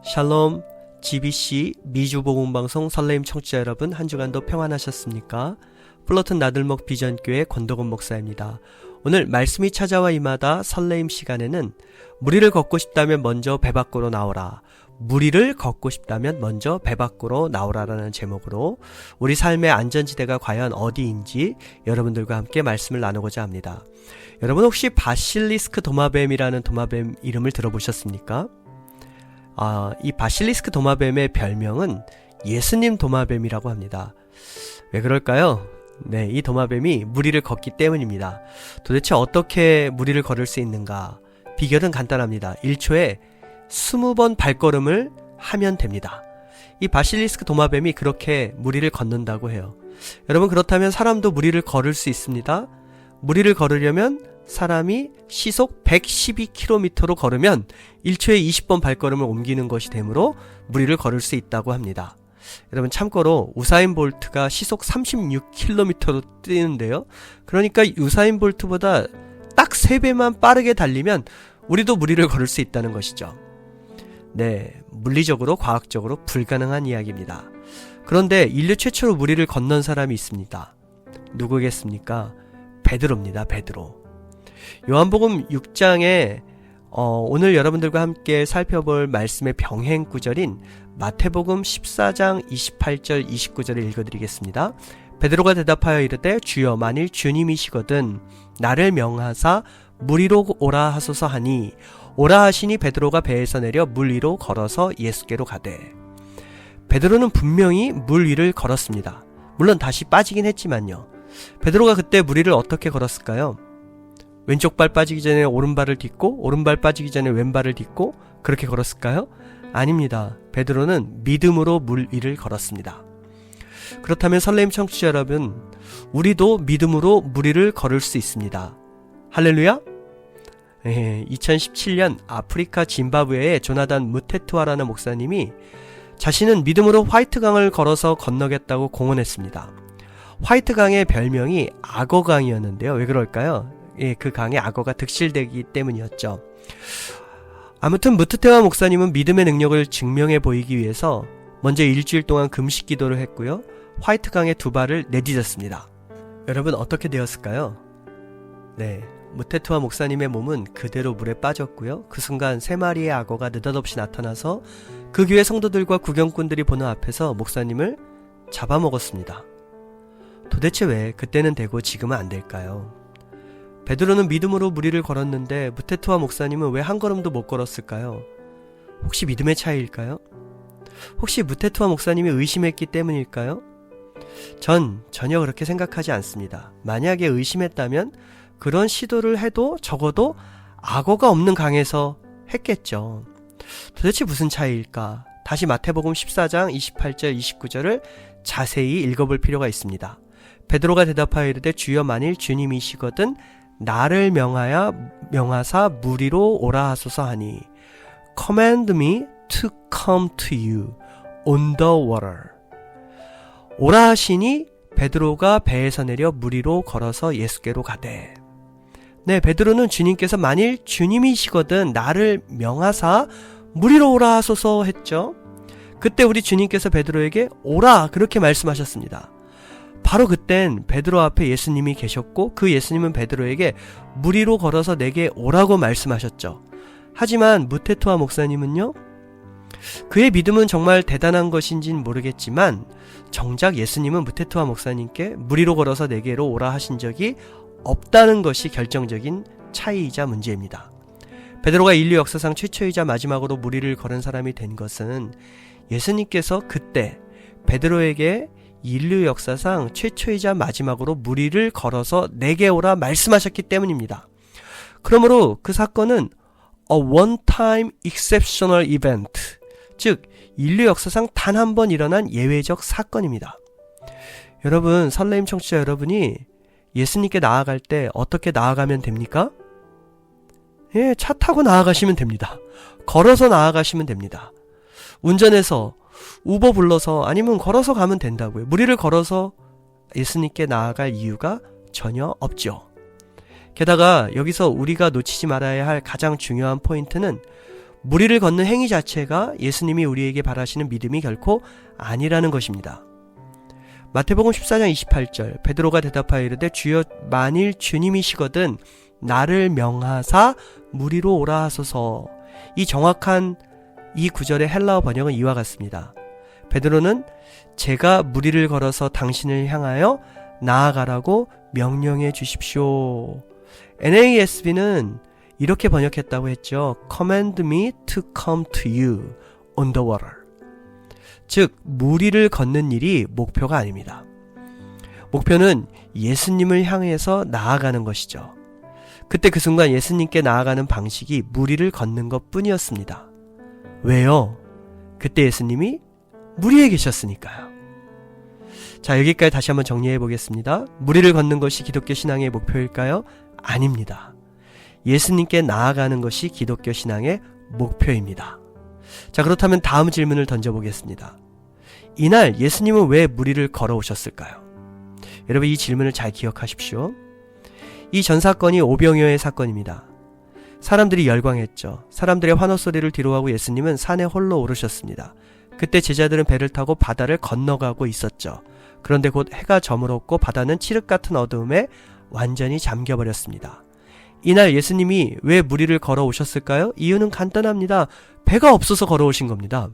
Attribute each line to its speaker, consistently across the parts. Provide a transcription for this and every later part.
Speaker 1: 샬롬, GBC 미주복음방송 설레임 청취자 여러분, 한 주간도 평안하셨습니까? 플러튼 나들목 비전교회 권덕원 목사입니다. 오늘 말씀이 찾아와 임하다 설레임 시간에는 무리를 걷고 싶다면 먼저 배 밖으로 나오라, 무리를 걷고 싶다면 먼저 배 밖으로 나오라라는 제목으로 우리 삶의 안전지대가 과연 어디인지 여러분들과 함께 말씀을 나누고자 합니다. 여러분 혹시 바실리스크 도마뱀이라는 도마뱀 이름을 들어보셨습니까? 이 바실리스크 도마뱀의 별명은 예수님 도마뱀이라고 합니다. 왜 그럴까요? 네, 이 도마뱀이 무리를 걷기 때문입니다. 도대체 어떻게 무리를 걸을 수 있는가? 비결은 간단합니다. 1초에 20번 발걸음을 하면 됩니다. 이 바실리스크 도마뱀이 그렇게 무리를 걷는다고 해요. 여러분, 그렇다면 사람도 무리를 걸을 수 있습니다. 무리를 걸으려면 사람이 시속 112km로 걸으면 1초에 20번 발걸음을 옮기는 것이 되므로 무리를 걸을 수 있다고 합니다. 여러분, 참고로 우사인 볼트가 시속 36km로 뛰는데요. 그러니까 우사인 볼트보다 딱 3배만 빠르게 달리면 우리도 무리를 걸을 수 있다는 것이죠. 네, 물리적으로 과학적으로 불가능한 이야기입니다. 그런데 인류 최초로 무리를 건넌 사람이 있습니다. 누구겠습니까? 베드로입니다. 베드로. 요한복음 6장에 오늘 여러분들과 함께 살펴볼 말씀의 병행 구절인 마태복음 14장 28절 29절을 읽어드리겠습니다. 베드로가 대답하여 이르되 주여, 만일 주님이시거든 나를 명하사 물 위로 오라 하소서 하니, 오라 하시니 베드로가 배에서 내려 물 위로 걸어서 예수께로 가되. 베드로는 분명히 물 위를 걸었습니다. 물론 다시 빠지긴 했지만요. 베드로가 그때 물 위를 어떻게 걸었을까요? 왼쪽 발 빠지기 전에 오른발을 딛고, 오른발 빠지기 전에 왼발을 딛고 그렇게 걸었을까요? 아닙니다. 베드로는 믿음으로 물 위를 걸었습니다. 그렇다면 설레임 청취자 여러분, 우리도 믿음으로 물 위를 걸을 수 있습니다. 할렐루야? 2017년 아프리카 짐바브웨의 조나단 무테투아라는 목사님이 자신은 믿음으로 화이트강을 걸어서 건너겠다고 공언했습니다. 화이트강의 별명이 악어강이었는데요. 왜 그럴까요? 그 강에 악어가 득실되기 때문이었죠. 아무튼 무테투아 목사님은 믿음의 능력을 증명해 보이기 위해서 먼저 일주일 동안 금식 기도를 했고요. 화이트강에 2발을 내딛었습니다. 여러분, 어떻게 되었을까요? 네, 무테투아 목사님의 몸은 그대로 물에 빠졌고요. 그 순간 3마리의 악어가 느닷없이 나타나서 그 교회 성도들과 구경꾼들이 보는 앞에서 목사님을 잡아먹었습니다. 도대체 왜 그때는 되고 지금은 안 될까요? 베드로는 믿음으로 무리를 걸었는데 무테투아 목사님은 왜 한 걸음도 못 걸었을까요? 혹시 믿음의 차이일까요? 혹시 무테투아 목사님이 의심했기 때문일까요? 전 전혀 그렇게 생각하지 않습니다. 만약에 의심했다면 그런 시도를 해도 적어도 악어가 없는 강에서 했겠죠. 도대체 무슨 차이일까? 다시 마태복음 14장 28절 29절을 자세히 읽어볼 필요가 있습니다. 베드로가 대답하여 이르되 주여, 만일 주님이시거든 나를 명하사 물 위로 오라 하소서 하니, command me to come to you on the water. 오라 하시니 베드로가 배에서 내려 물 위로 걸어서 예수께로 가되. 네, 베드로는 주님께서 만일 주님이시거든 나를 명하사 물 위로 오라 하소서 했죠. 그때 우리 주님께서 베드로에게 오라, 그렇게 말씀하셨습니다. 바로 그땐 베드로 앞에 예수님이 계셨고 그 예수님은 베드로에게 물 위로 걸어서 내게 오라고 말씀하셨죠. 하지만 무테투아 목사님은요, 그의 믿음은 정말 대단한 것인진 모르겠지만 정작 예수님은 무테투아 목사님께 물 위로 걸어서 내게로 오라 하신 적이 없다는 것이 결정적인 차이이자 문제입니다. 베드로가 인류 역사상 최초이자 마지막으로 물 위를 걸은 사람이 된 것은 예수님께서 그때 베드로에게 인류 역사상 최초이자 마지막으로 물 위를 걸어서 내게 오라 말씀하셨기 때문입니다. 그러므로 그 사건은 a one-time exceptional event, 즉 인류 역사상 단 한 번 일어난 예외적 사건입니다. 여러분, 설레임 청취자 여러분이 예수님께 나아갈 때 어떻게 나아가면 됩니까? 차 타고 나아가시면 됩니다. 걸어서 나아가시면 됩니다. 운전해서 우버 불러서, 아니면 걸어서 가면 된다고요. 물 위를 걸어서 예수님께 나아갈 이유가 전혀 없죠. 게다가 여기서 우리가 놓치지 말아야 할 가장 중요한 포인트는 무리를 걷는 행위 자체가 예수님이 우리에게 바라시는 믿음이 결코 아니라는 것입니다. 마태복음 14장 28절 베드로가 대답하여 이르되 주여 만일 주님이시거든 나를 명하사 무리로 오라 하소서. 이 정확한 이 구절의 헬라어 번역은 이와 같습니다. 베드로는 제가 무리를 걸어서 당신을 향하여 나아가라고 명령해 주십시오. NASB는 이렇게 번역했다고 했죠. Command me to come to you on the water. 즉 무리를 걷는 일이 목표가 아닙니다. 목표는 예수님을 향해서 나아가는 것이죠. 그때 그 순간 예수님께 나아가는 방식이 무리를 걷는 것 뿐이었습니다. 왜요? 그때 예수님이 물 위에 계셨으니까요. 자, 여기까지 다시 한번 정리해 보겠습니다. 무리를 걷는 것이 기독교 신앙의 목표일까요? 아닙니다. 예수님께 나아가는 것이 기독교 신앙의 목표입니다. 자, 그렇다면 다음 질문을 던져보겠습니다. 이날 예수님은 왜 무리를 걸어오셨을까요? 여러분 이 질문을 잘 기억하십시오. 이 전 사건이 오병이어의 사건입니다. 사람들이 열광했죠. 사람들의 환호 소리를 뒤로하고 예수님은 산에 홀로 오르셨습니다. 그때 제자들은 배를 타고 바다를 건너가고 있었죠. 그런데 곧 해가 저물었고 바다는 칠흑 같은 어두움에 완전히 잠겨버렸습니다. 이날 예수님이 왜 무리를 걸어오셨을까요? 이유는 간단합니다. 배가 없어서 걸어오신 겁니다.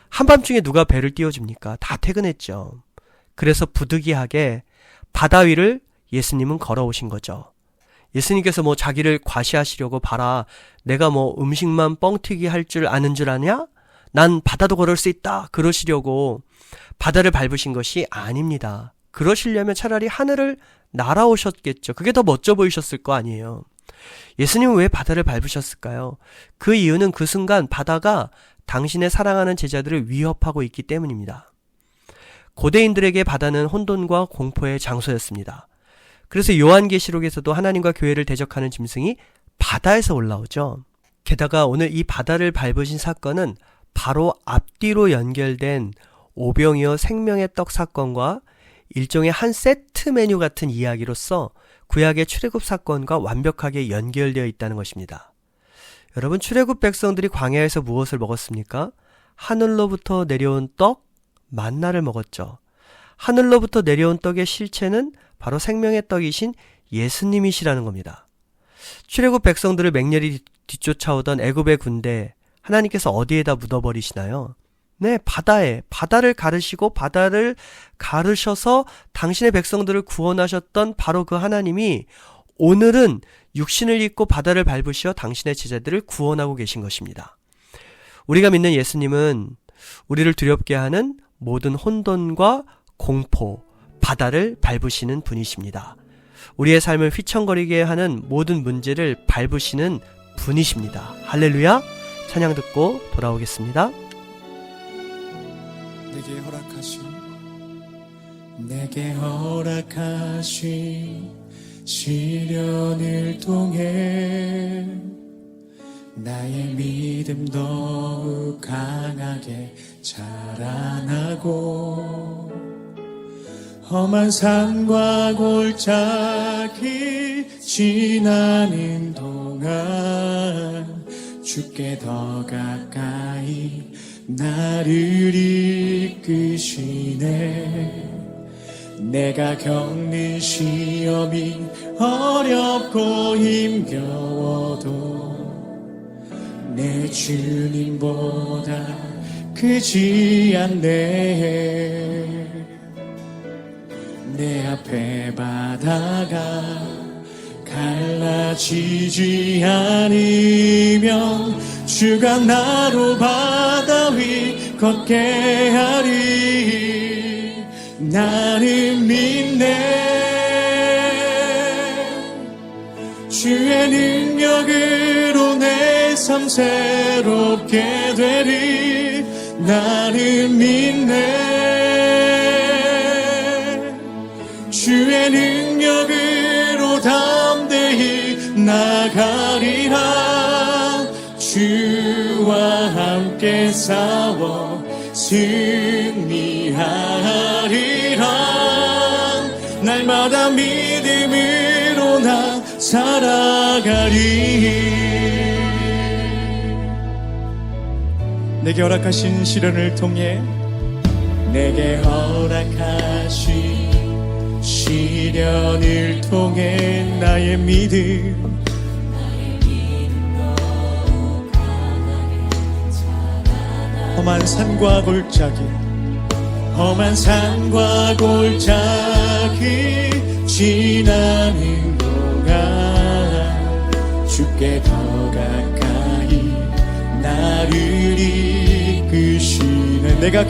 Speaker 1: 한밤중에 누가 배를 띄워줍니까? 다 퇴근했죠. 그래서 부득이하게 바다 위를 예수님은 걸어오신 거죠. 예수님께서 자기를 과시하시려고 봐라. 내가 음식만 뻥튀기 할 줄 아는 줄 아냐? 난 바다도 걸을 수 있다. 그러시려고 바다를 밟으신 것이 아닙니다. 그러시려면 차라리 하늘을 날아오셨겠죠. 그게 더 멋져 보이셨을 거 아니에요. 예수님은 왜 바다를 밟으셨을까요? 그 이유는 그 순간 바다가 당신의 사랑하는 제자들을 위협하고 있기 때문입니다. 고대인들에게 바다는 혼돈과 공포의 장소였습니다. 그래서 요한계시록에서도 하나님과 교회를 대적하는 짐승이 바다에서 올라오죠. 게다가 오늘 이 바다를 밟으신 사건은 바로 앞뒤로 연결된 오병이어 생명의 떡 사건과 일종의 한 세트 메뉴 같은 이야기로서 구약의 출애굽 사건과 완벽하게 연결되어 있다는 것입니다. 여러분 출애굽 백성들이 광야에서 무엇을 먹었습니까? 하늘로부터 내려온 떡, 만나를 먹었죠. 하늘로부터 내려온 떡의 실체는 바로 생명의 떡이신 예수님이시라는 겁니다. 출애굽 백성들을 맹렬히 뒤쫓아오던 애굽의 군대 하나님께서 어디에다 묻어버리시나요? 네, 바다에. 바다를 가르시고 바다를 가르셔서 당신의 백성들을 구원하셨던 바로 그 하나님이 오늘은 육신을 입고 바다를 밟으시어 당신의 제자들을 구원하고 계신 것입니다. 우리가 믿는 예수님은 우리를 두렵게 하는 모든 혼돈과 공포, 바다를 밟으시는 분이십니다. 우리의 삶을 휘청거리게 하는 모든 문제를 밟으시는 분이십니다. 할렐루야! 찬양 듣고 돌아오겠습니다.
Speaker 2: 내게 허락하신 시련을 통해 나의 믿음 더욱 강하게 자라나고 험한 산과 골짜기 지나는 동안 주께 더 가까이 나를 이끄시네. 내가 겪는 시험이 어렵고 힘겨워도 내 주님보다 크지 않네. 내 앞에 바다가 갈라지지 않으면 주가 나로 바다 위 걷게 하리. 나는 믿네. 주의 능력으로 내 삶 새롭게 되리. 나는 믿네. 주의 능력으로 담대히 나가리라. 주와 함께 싸워 승리하리라. 날마다 믿음으로 나 살아가리. 내게 허락하신 시련을 통해 내게 허락하신 시련을 통해 나의 믿음 험한 산과 골짜기 지나는 동안 주께 더 가까이 나를 이끄시는 내가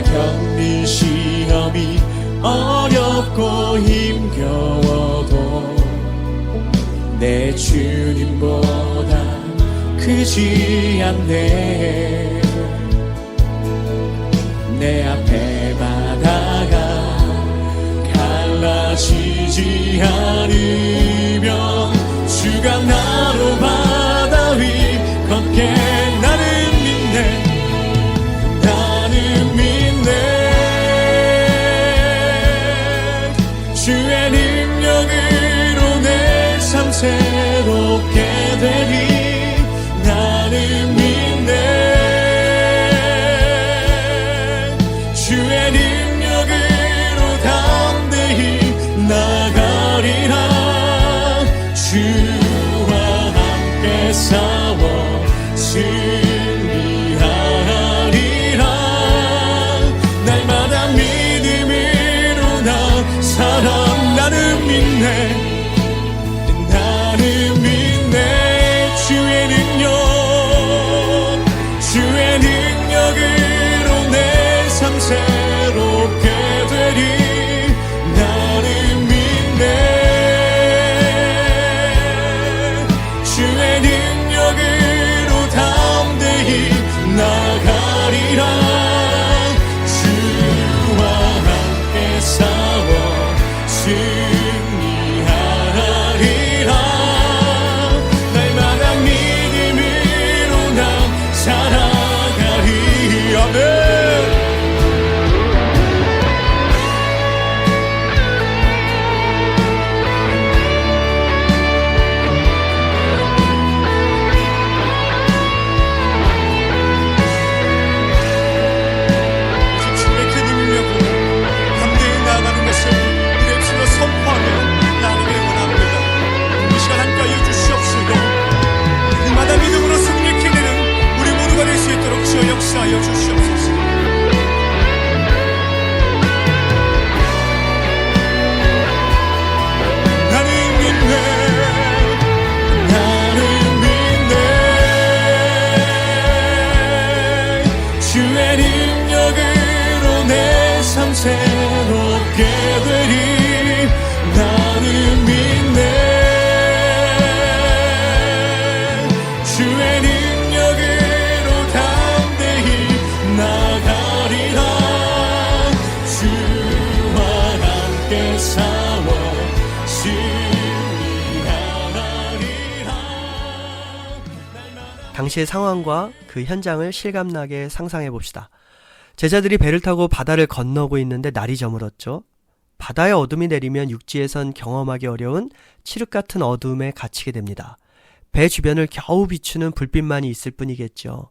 Speaker 2: 겪는 시험이 어렵고 힘겨워도 내 주님보다 크지 않네. 내 앞에 바다가 갈라지지 않으면 주가 나로 바다 위 걷게 나는 믿네 주의 능력으로 내 삶 새롭게 되리 나는 믿네 주의 능력으로 담대히 나가리라 주와 함께 싸워 승리하리라 날마다 믿음으로 나 살아 나는 믿네 주의 능력으로 내 삶 새롭게 되리 나는 믿네 주의 능력으로 담대히 나가리라 주와 함께 싸워 승리하리라 날마다 믿음으로 나 살아가리 아멘 주의 큰 능력으로 담대히 나아가는 것을 우리 입술로 선포하며 나아가기를 원합니다. 이 시간 함께하여 주시옵시고 날마다 믿음으로 승리케 되는 우리 모두가 될 수 있도록 주여 역사하여 주시옵소서. 나는 믿네 주의 능력으로 내 삶 새롭게 되리 나는 믿네 주의 능력으로 담대히 나가리라 주와 함께 싸워 승리하리라
Speaker 1: 당시의 상황과 그 현장을 실감나게 상상해 봅시다. 제자들이 배를 타고 바다를 건너고 있는데 날이 저물었죠. 바다의 어둠이 내리면 육지에선 경험하기 어려운 칠흑 같은 어둠에 갇히게 됩니다. 배 주변을 겨우 비추는 불빛만이 있을 뿐이겠죠.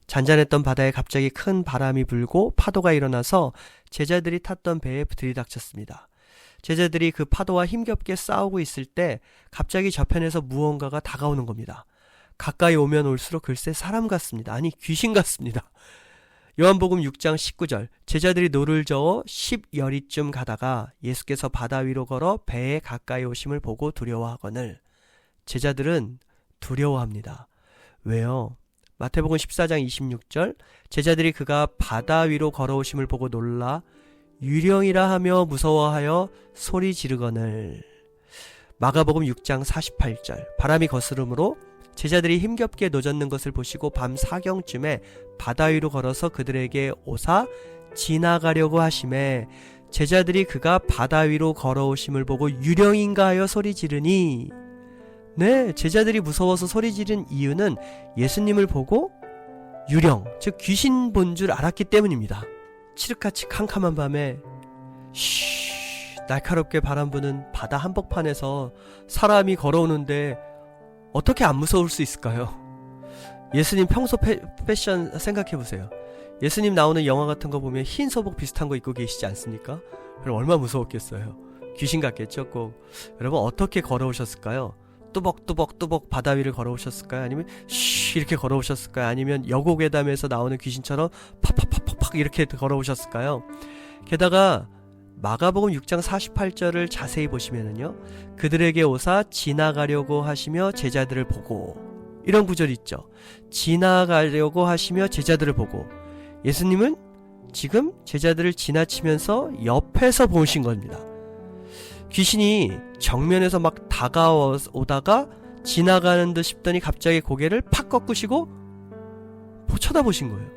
Speaker 1: 잔잔했던 바다에 갑자기 큰 바람이 불고 파도가 일어나서 제자들이 탔던 배에 들이닥쳤습니다. 제자들이 그 파도와 힘겹게 싸우고 있을 때 갑자기 저편에서 무언가가 다가오는 겁니다. 가까이 오면 올수록 글쎄 사람 같습니다. 아니 귀신 같습니다. 요한복음 6장 19절 제자들이 노를 저어 10여리쯤 가다가 예수께서 바다 위로 걸어 배에 가까이 오심을 보고 두려워하거늘 제자들은 두려워합니다. 왜요? 마태복음 14장 26절 제자들이 그가 바다 위로 걸어오심을 보고 놀라 유령이라 하며 무서워하여 소리 지르거늘 마가복음 6장 48절 바람이 거스름으로 제자들이 힘겹게 노젓는 것을 보시고 밤 사경쯤에 바다 위로 걸어서 그들에게 오사 지나가려고 하심에 제자들이 그가 바다 위로 걸어오심을 보고 유령인가 하여 소리 지르니 네, 제자들이 무서워서 소리 지른 이유는 예수님을 보고 유령, 즉 귀신 본 줄 알았기 때문입니다. 칠흑같이 캄캄한 밤에 날카롭게 바람 부는 바다 한복판에서 사람이 걸어오는데 어떻게 안 무서울 수 있을까요? 예수님 평소 패션 생각해보세요. 예수님 나오는 영화 같은 거 보면 흰 소복 비슷한 거 입고 계시지 않습니까? 그럼 얼마나 무서웠겠어요. 귀신 같겠죠 꼭. 여러분 어떻게 걸어오셨을까요? 뚜벅뚜벅 바다 위를 걸어오셨을까요? 아니면 쉬 이렇게 걸어오셨을까요? 아니면 여고괴담에서 나오는 귀신처럼 팍팍팍팍팍 이렇게 걸어오셨을까요? 게다가 마가복음 6장 48절을 자세히 보시면은요, 그들에게 오사 지나가려고 하시며 제자들을 보고, 이런 구절이 있죠. 지나가려고 하시며 제자들을 보고, 예수님은 지금 제자들을 지나치면서 옆에서 보신 겁니다. 귀신이 정면에서 막 다가오다가 지나가는 듯 싶더니 갑자기 고개를 팍 꺾으시고 쳐다보신 거예요.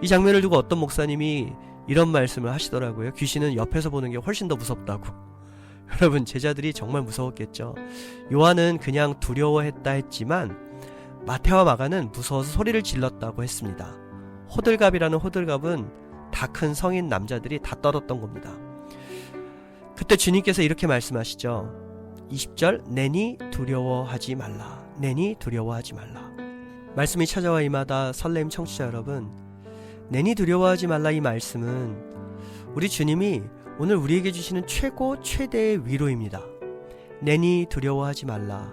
Speaker 1: 이 장면을 두고 어떤 목사님이 이런 말씀을 하시더라고요. 귀신은 옆에서 보는 게 훨씬 더 무섭다고. 여러분, 제자들이 정말 무서웠겠죠. 요한은 그냥 두려워했다 했지만 마태와 마가는 무서워서 소리를 질렀다고 했습니다. 호들갑이라는 호들갑은 다 큰 성인 남자들이 다 떨었던 겁니다. 그때 주님께서 이렇게 말씀하시죠. 20절, 내니 두려워하지 말라. 내니 두려워하지 말라. 말씀이 찾아와 임하다 설렘 청취자 여러분, 내니 두려워하지 말라, 이 말씀은 우리 주님이 오늘 우리에게 주시는 최고 최대의 위로입니다. 내니 두려워하지 말라.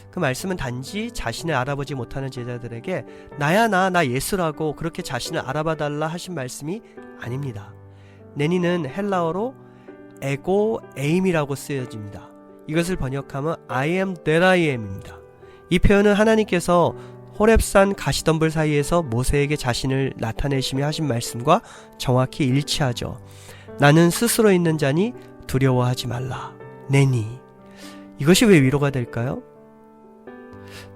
Speaker 1: 그 말씀은 단지 자신을 알아보지 못하는 제자들에게 나야 나 예수라고 그렇게 자신을 알아봐달라 하신 말씀이 아닙니다. 내니는 헬라어로 에고 에임이라고 쓰여집니다. 이것을 번역하면 I am that I am입니다. 이 표현은 하나님께서 호렙산 가시덤불 사이에서 모세에게 자신을 나타내시며 하신 말씀과 정확히 일치하죠. 나는 스스로 있는 자니 두려워하지 말라. 내니. 이것이 왜 위로가 될까요?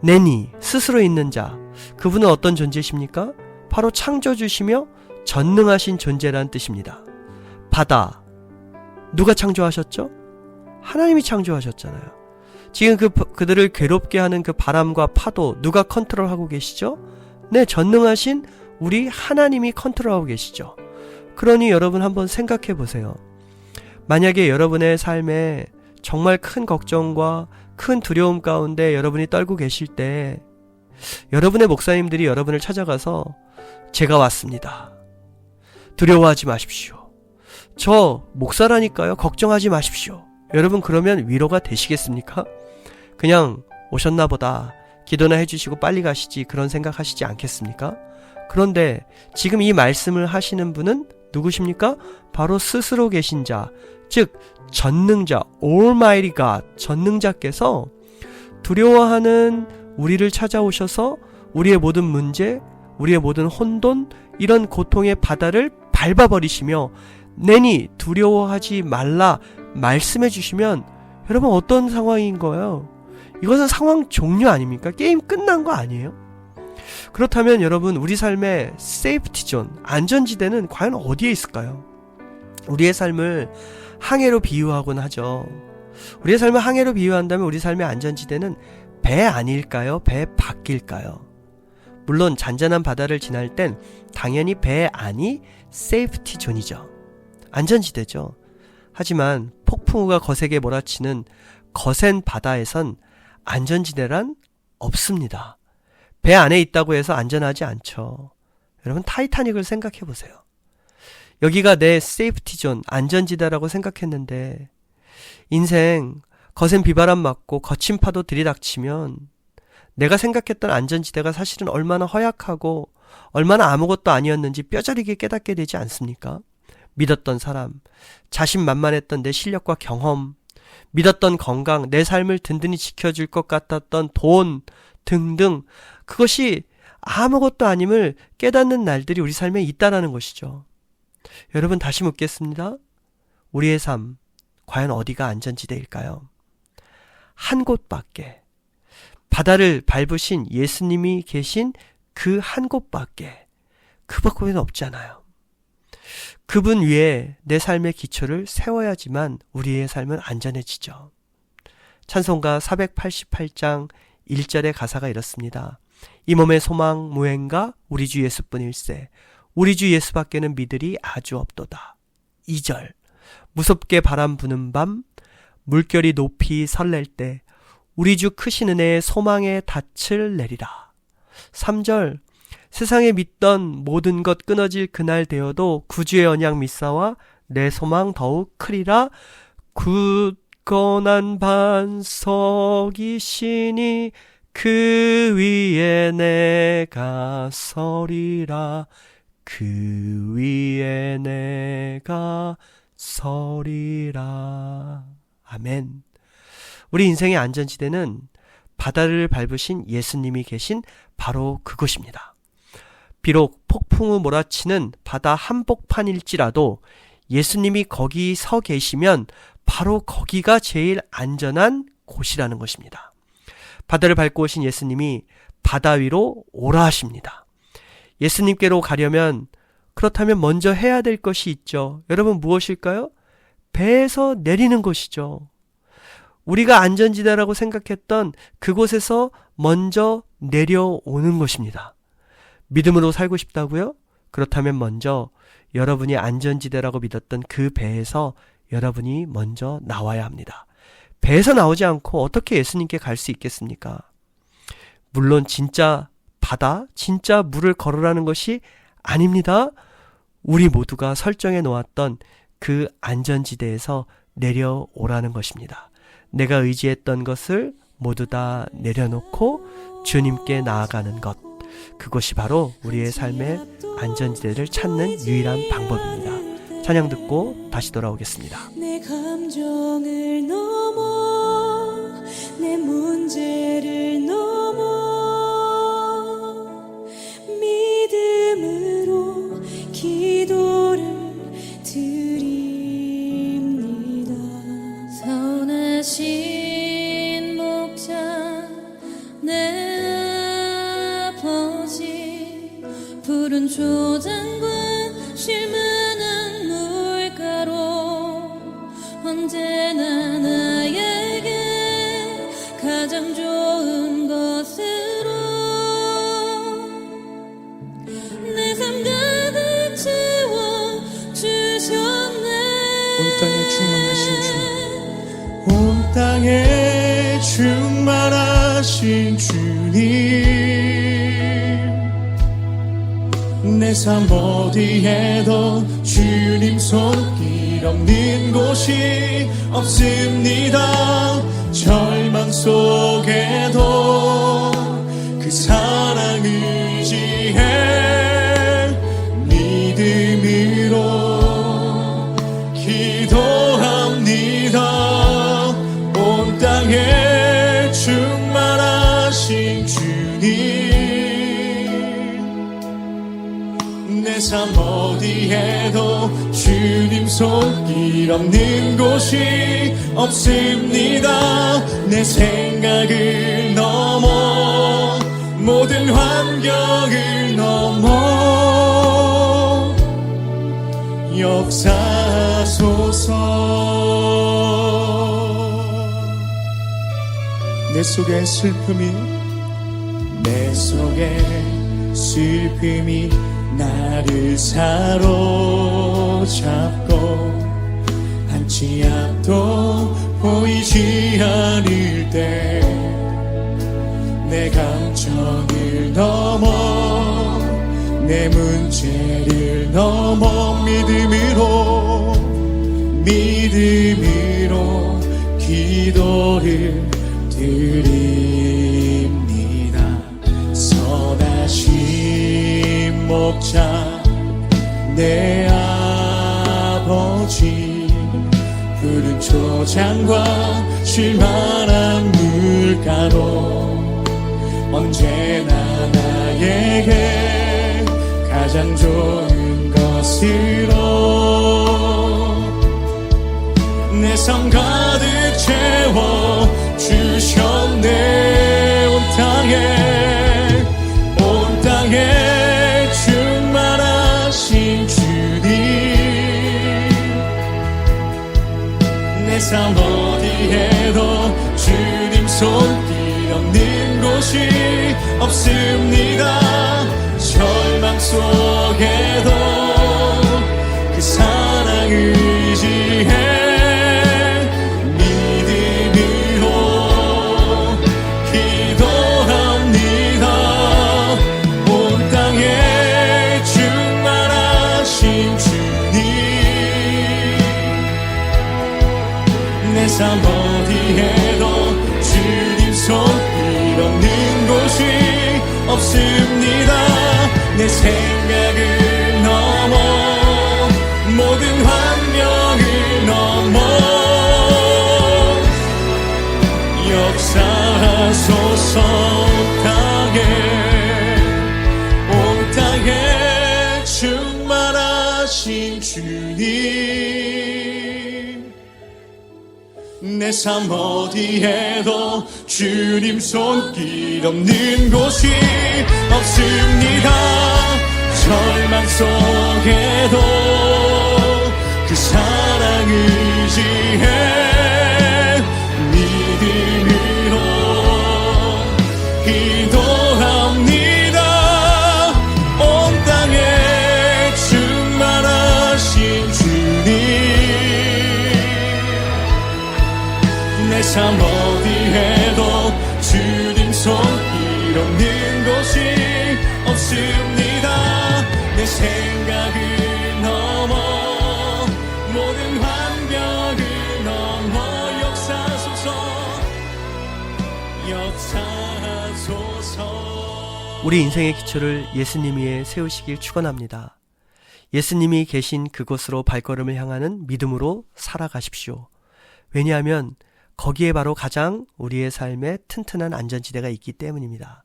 Speaker 1: 내니, 스스로 있는 자. 그분은 어떤 존재십니까? 바로 창조주시며 전능하신 존재란 뜻입니다. 바다. 누가 창조하셨죠? 하나님이 창조하셨잖아요. 지금 그들을 괴롭게 하는 그 바람과 파도 누가 컨트롤하고 계시죠? 네, 전능하신 우리 하나님이 컨트롤하고 계시죠. 그러니 여러분 한번 생각해 보세요. 만약에 여러분의 삶에 정말 큰 걱정과 큰 두려움 가운데 여러분이 떨고 계실 때 여러분의 목사님들이 여러분을 찾아가서 제가 왔습니다. 두려워하지 마십시오. 저 목사라니까요. 걱정하지 마십시오. 여러분 그러면 위로가 되시겠습니까? 그냥 오셨나 보다. 기도나 해주시고 빨리 가시지, 그런 생각하시지 않겠습니까? 그런데 지금 이 말씀을 하시는 분은 누구십니까? 바로 스스로 계신 자, 즉 전능자, Almighty God, 전능자께서 두려워하는 우리를 찾아오셔서 우리의 모든 문제, 우리의 모든 혼돈, 이런 고통의 바다를 밟아버리시며 내니 두려워하지 말라 말씀해 주시면 여러분 어떤 상황인 거예요? 이것은 상황 종료 아닙니까? 게임 끝난 거 아니에요? 그렇다면 여러분, 우리 삶의 세이프티 존, 안전지대는 과연 어디에 있을까요? 우리의 삶을 항해로 비유하곤 하죠. 우리의 삶을 항해로 비유한다면 우리 삶의 안전지대는 배 아닐까요? 배 밖일까요? 물론 잔잔한 바다를 지날 땐 당연히 배 안이 세이프티 존이죠. 안전지대죠. 하지만 폭풍우가 거세게 몰아치는 거센 바다에선 안전지대란 없습니다. 배 안에 있다고 해서 안전하지 않죠. 여러분, 타이타닉을 생각해 보세요. 여기가 내 세이프티 존, 안전지대라고 생각했는데 인생 거센 비바람 맞고 거친 파도 들이닥치면 내가 생각했던 안전지대가 사실은 얼마나 허약하고 얼마나 아무것도 아니었는지 뼈저리게 깨닫게 되지 않습니까? 믿었던 사람, 자신만만했던 내 실력과 경험, 믿었던 건강, 내 삶을 든든히 지켜줄 것 같았던 돈 등등, 그것이 아무것도 아님을 깨닫는 날들이 우리 삶에 있다라는 것이죠. 여러분, 다시 묻겠습니다. 우리의 삶, 과연 어디가 안전지대일까요? 한 곳밖에, 바다를 밟으신 예수님이 계신 그 한 곳밖에, 그 밖에는 없잖아요. 그분 위에 내 삶의 기초를 세워야지만 우리의 삶은 안전해지죠. 찬송가 488장 1절의 가사가 이렇습니다. 이 몸의 소망 무행가 우리 주 예수뿐일세. 우리 주 예수밖에는 믿으리 아주 없도다. 2절. 무섭게 바람 부는 밤 물결이 높이 설렐 때 우리 주 크신 은혜의 소망의 닻을 내리라. 3절 세상에 믿던 모든 것 끊어질 그날 되어도 구주의 언약 믿사와 내 소망 더욱 크리라. 굳건한 반석이시니 그 위에 내가 서리라. 그 위에 내가 서리라. 아멘. 우리 인생의 안전지대는 바다를 밟으신 예수님이 계신 바로 그곳입니다. 비록 폭풍우 몰아치는 바다 한복판일지라도 예수님이 거기 서 계시면 바로 거기가 제일 안전한 곳이라는 것입니다. 바다를 밟고 오신 예수님이 바다 위로 오라 하십니다. 예수님께로 가려면 그렇다면 먼저 해야 될 것이 있죠. 여러분 무엇일까요? 배에서 내리는 것이죠. 우리가 안전지대라고 생각했던 그곳에서 먼저 내려오는 것입니다. 믿음으로 살고 싶다고요? 그렇다면 먼저 여러분이 안전지대라고 믿었던 그 배에서 여러분이 먼저 나와야 합니다. 배에서 나오지 않고 어떻게 예수님께 갈 수 있겠습니까? 물론 진짜 바다, 진짜 물을 걸으라는 것이 아닙니다. 우리 모두가 설정해 놓았던 그 안전지대에서 내려오라는 것입니다. 내가 의지했던 것을 모두 다 내려놓고 주님께 나아가는 것, 그것이 바로 우리의 삶의 안전지대를 찾는 유일한 방법입니다. 찬양 듣고 다시 돌아오겠습니다.
Speaker 3: 내 감정을 넘어 내 문제를 넘어 믿음으로 기도를 드립니다. 선하신 목자 내 아버지 푸른 초장과 쉴 만한 물가로 언제나 나에게 가장 좋은 것으로 내 삶 가득 채워주셨네.
Speaker 2: 온 땅에 충만하신 주님, 내 삶 어디에도 주님 손길 없는 곳이 없습니다. 절망 속에도 그 사랑 의지해 믿음으로 기도합니다. 온 땅에 충만하신 주님, 내 삶 어디에도 주님 손길 없는 곳이 없습니다. 내 생각을 넘어 모든 환경을 넘어 역사소서. 내 속에 슬픔이 나를 사로잡고 한치 앞도 보이지 않을 때 내 감정을 넘어 내 문제를 넘어 믿음으로 기도를 드립니다. 선하신 목자 내 아버지 푸른 초장과 쉴만한 물가로 언제나 나에게 가장 좋은 것으로 내 삶 가득 채워 주셨네. 온 땅에 충만하신 주님, 내 삶 어디에도 주님 손길 없는 곳이 없습니다. 절망 속에도 그 사랑 의지해 믿음으로 기도합니다. 삶 어디에도 주님 손길 없는 곳이 없습니다. 내 생각을 넘어 모든 환경을 넘어 역사하소서. 온 땅에 충만하신 주님, 내 삶 어디에도 주님 손길 없는 곳이 없습니다. 절망 속에도 그 사랑 의지해 믿음으로 기도합니다. 온 땅에 충만하신 주님, 내 삶 어디에도 주님 손길 없는 곳이 없습니다. 내 생각을 넘어 모든 환경을 넘어 역사하소서.
Speaker 1: 우리 인생의 기초를 예수님 위에 세우시길 축원합니다. 예수님이 계신 그곳으로 발걸음을 향하는 믿음으로 살아가십시오. 왜냐하면 거기에 바로 가장 우리의 삶에 튼튼한 안전지대가 있기 때문입니다.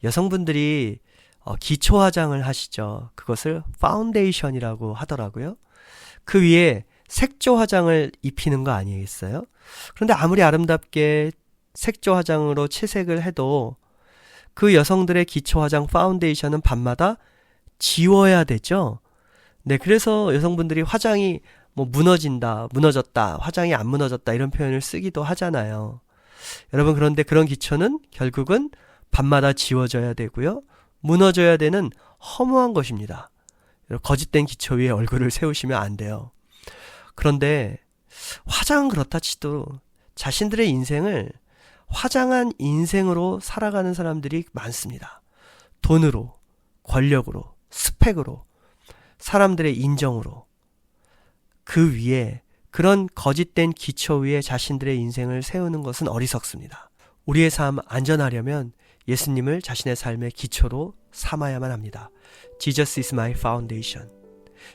Speaker 1: 여성분들이 기초 화장을 하시죠. 그것을 파운데이션이라고 하더라고요. 그 위에 색조 화장을 입히는 거 아니겠어요? 그런데 아무리 아름답게 색조 화장으로 채색을 해도 그 여성들의 기초 화장 파운데이션은 밤마다 지워야 되죠. 네, 그래서 여성분들이 화장이 무너졌다, 화장이 안 무너졌다 이런 표현을 쓰기도 하잖아요. 여러분, 그런데 그런 기초는 결국은 밤마다 지워져야 되고요. 무너져야 되는 허무한 것입니다. 거짓된 기초 위에 얼굴을 세우시면 안 돼요. 그런데 화장은 그렇다 치도 자신들의 인생을 화장한 인생으로 살아가는 사람들이 많습니다. 돈으로, 권력으로, 스펙으로, 사람들의 인정으로, 그 위에 그런 거짓된 기초 위에 자신들의 인생을 세우는 것은 어리석습니다. 우리의 삶 안전하려면 예수님을 자신의 삶의 기초로 삼아야만 합니다. Jesus is my foundation.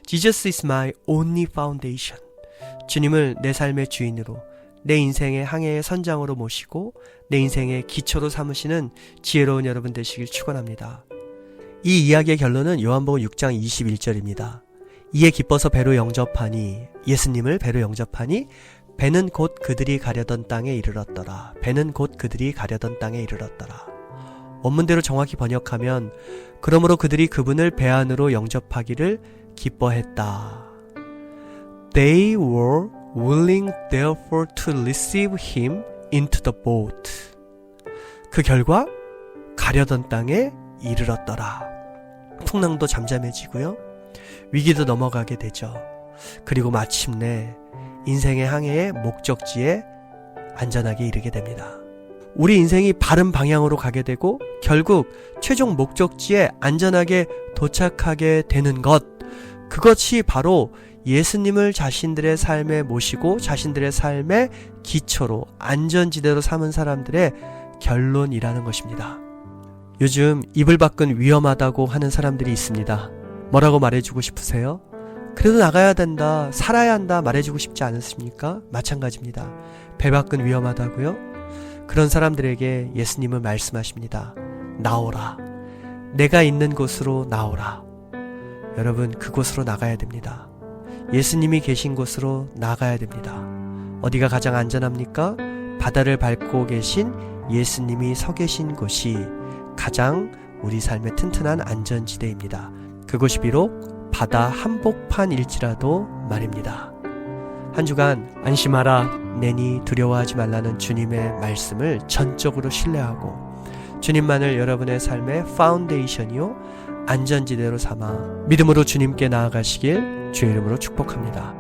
Speaker 1: Jesus is my only foundation. 주님을 내 삶의 주인으로, 내 인생의 항해의 선장으로 모시고 내 인생의 기초로 삼으시는 지혜로운 여러분 되시길 축원합니다. 이 이야기의 결론은 요한복음 6장 21절입니다. 이에 기뻐서 배로 영접하니, 예수님을 배로 영접하니 배는 곧 그들이 가려던 땅에 이르렀더라. 배는 곧 그들이 가려던 땅에 이르렀더라. 원문대로 정확히 번역하면 그러므로 그들이 그분을 배 안으로 영접하기를 기뻐했다. They were willing therefore to receive him into the boat. 그 결과 가려던 땅에 이르렀더라. 풍랑도 잠잠해지고요. 위기도 넘어가게 되죠. 그리고 마침내 인생의 항해의 목적지에 안전하게 이르게 됩니다. 우리 인생이 바른 방향으로 가게 되고 결국 최종 목적지에 안전하게 도착하게 되는 것, 그것이 바로 예수님을 자신들의 삶에 모시고 자신들의 삶의 기초로 안전지대로 삼은 사람들의 결론이라는 것입니다. 요즘 이불 밖은 위험하다고 하는 사람들이 있습니다. 뭐라고 말해주고 싶으세요? 그래도 나가야 된다, 살아야 한다 말해주고 싶지 않으십니까? 마찬가지입니다. 배 밖은 위험하다고요? 그런 사람들에게 예수님은 말씀하십니다. 나오라. 내가 있는 곳으로 나오라. 여러분, 그곳으로 나가야 됩니다. 예수님이 계신 곳으로 나가야 됩니다. 어디가 가장 안전합니까? 바다를 밟고 계신 예수님이 서 계신 곳이 가장 우리 삶의 튼튼한 안전지대입니다. 그곳이 비록 바다 한복판일지라도 말입니다. 한 주간 안심하라, 내니 두려워하지 말라는 주님의 말씀을 전적으로 신뢰하고 주님만을 여러분의 삶의 파운데이션이요 안전지대로 삼아 믿음으로 주님께 나아가시길 주의 이름으로 축복합니다.